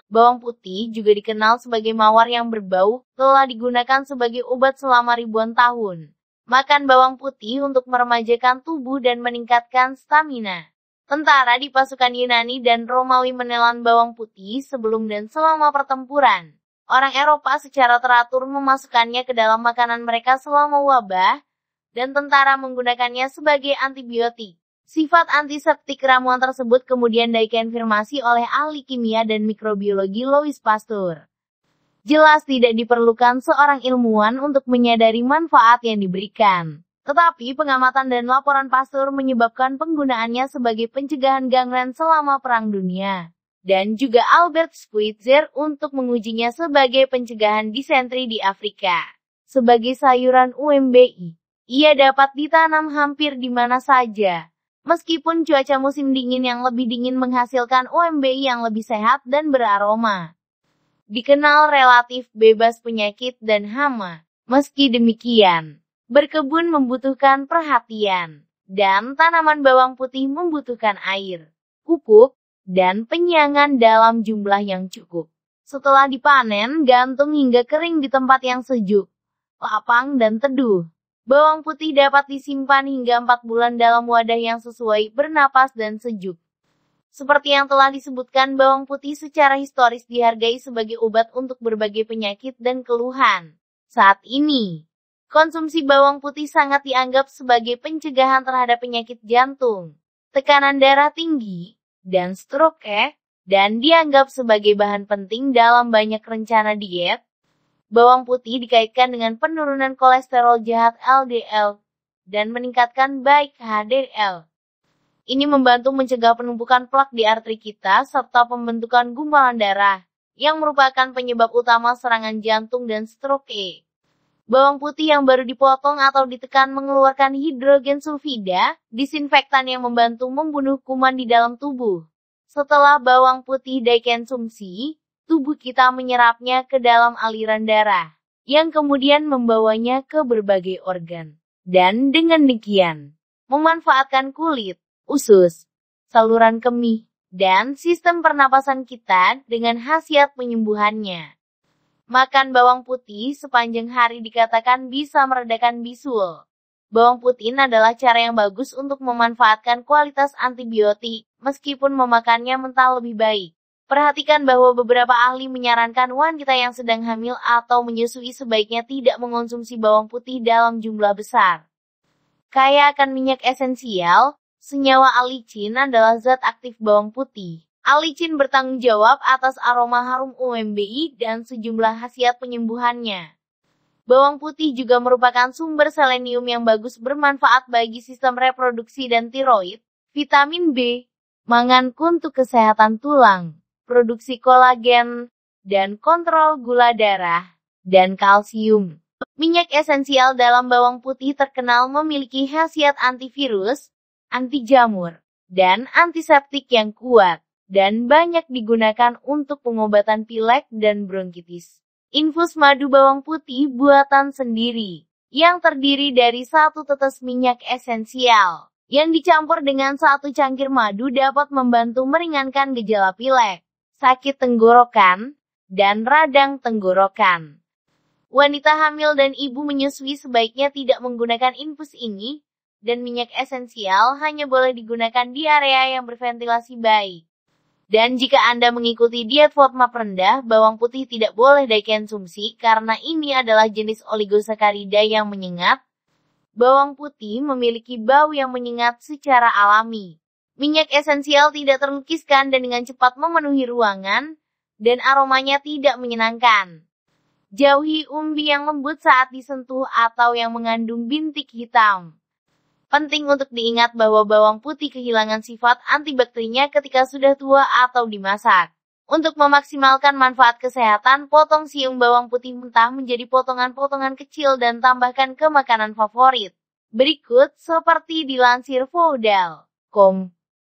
Bawang putih juga dikenal sebagai mawar yang berbau, telah digunakan sebagai obat selama ribuan tahun. Makan bawang putih untuk meremajakan tubuh dan meningkatkan stamina. Tentara di pasukan Yunani dan Romawi menelan bawang putih sebelum dan selama pertempuran. Orang Eropa secara teratur memasukkannya ke dalam makanan mereka selama wabah, dan tentara menggunakannya sebagai antibiotik. Sifat antiseptik ramuan tersebut kemudian dikonfirmasi oleh ahli kimia dan mikrobiologi Louis Pasteur. Jelas tidak diperlukan seorang ilmuwan untuk menyadari manfaat yang diberikan. Tetapi pengamatan dan laporan Pasteur menyebabkan penggunaannya sebagai pencegahan gangren selama Perang Dunia. Dan juga Albert Schweitzer untuk mengujinya sebagai pencegahan disentri di Afrika. Sebagai sayuran UMBI, ia dapat ditanam hampir di mana saja. Meskipun cuaca musim dingin yang lebih dingin menghasilkan UMBI yang lebih sehat dan beraroma. Dikenal relatif bebas penyakit dan hama. Meski demikian, berkebun membutuhkan perhatian, dan tanaman bawang putih membutuhkan air, pupuk, dan penyiangan dalam jumlah yang cukup. Setelah dipanen, gantung hingga kering di tempat yang sejuk, lapang dan teduh. Bawang putih dapat disimpan hingga 4 bulan dalam wadah yang sesuai, bernapas dan sejuk. Seperti yang telah disebutkan, bawang putih secara historis dihargai sebagai obat untuk berbagai penyakit dan keluhan. Saat ini, konsumsi bawang putih sangat dianggap sebagai pencegahan terhadap penyakit jantung, tekanan darah tinggi, dan stroke, dan dianggap sebagai bahan penting dalam banyak rencana diet. Bawang putih dikaitkan dengan penurunan kolesterol jahat LDL dan meningkatkan baik HDL. Ini membantu mencegah penumpukan plak di arteri kita serta pembentukan gumpalan darah, yang merupakan penyebab utama serangan jantung dan stroke. Bawang putih yang baru dipotong atau ditekan mengeluarkan hidrogen sulfida, disinfektan yang membantu membunuh kuman di dalam tubuh. Setelah bawang putih dikonsumsi, tubuh kita menyerapnya ke dalam aliran darah, yang kemudian membawanya ke berbagai organ. Dan dengan demikian, memanfaatkan kulit, usus, saluran kemih, dan sistem pernapasan kita dengan khasiat penyembuhannya. Makan bawang putih sepanjang hari dikatakan bisa meredakan bisul. Bawang putih adalah cara yang bagus untuk memanfaatkan kualitas antibiotik, meskipun memakannya mentah lebih baik. Perhatikan bahwa beberapa ahli menyarankan wanita yang sedang hamil atau menyusui sebaiknya tidak mengonsumsi bawang putih dalam jumlah besar. Kaya akan minyak esensial, senyawa alicin adalah zat aktif bawang putih. Alicin bertanggung jawab atas aroma harum UMBI dan sejumlah khasiat penyembuhannya. Bawang putih juga merupakan sumber selenium yang bagus bermanfaat bagi sistem reproduksi dan tiroid, vitamin B, mangan untuk kesehatan tulang, produksi kolagen, dan kontrol gula darah, dan kalsium. Minyak esensial dalam bawang putih terkenal memiliki khasiat antivirus, anti jamur, dan antiseptik yang kuat, dan banyak digunakan untuk pengobatan pilek dan bronkitis. Infus madu bawang putih buatan sendiri, yang terdiri dari 1 tetes minyak esensial, yang dicampur dengan 1 cangkir madu dapat membantu meringankan gejala pilek, sakit tenggorokan, dan radang tenggorokan. Wanita hamil dan ibu menyusui sebaiknya tidak menggunakan infus ini, dan minyak esensial hanya boleh digunakan di area yang berventilasi baik. Dan jika Anda mengikuti diet FODMAP rendah, bawang putih tidak boleh dikonsumsi karena ini adalah jenis oligosakarida yang menyengat. Bawang putih memiliki bau yang menyengat secara alami. Minyak esensial tidak terlukiskan dan dengan cepat memenuhi ruangan, dan aromanya tidak menyenangkan. Jauhi umbi yang lembut saat disentuh atau yang mengandung bintik hitam. Penting untuk diingat bahwa bawang putih kehilangan sifat antibakterinya ketika sudah tua atau dimasak. Untuk memaksimalkan manfaat kesehatan, potong siung bawang putih mentah menjadi potongan-potongan kecil dan tambahkan ke makanan favorit. Berikut seperti dilansir Foodal.com.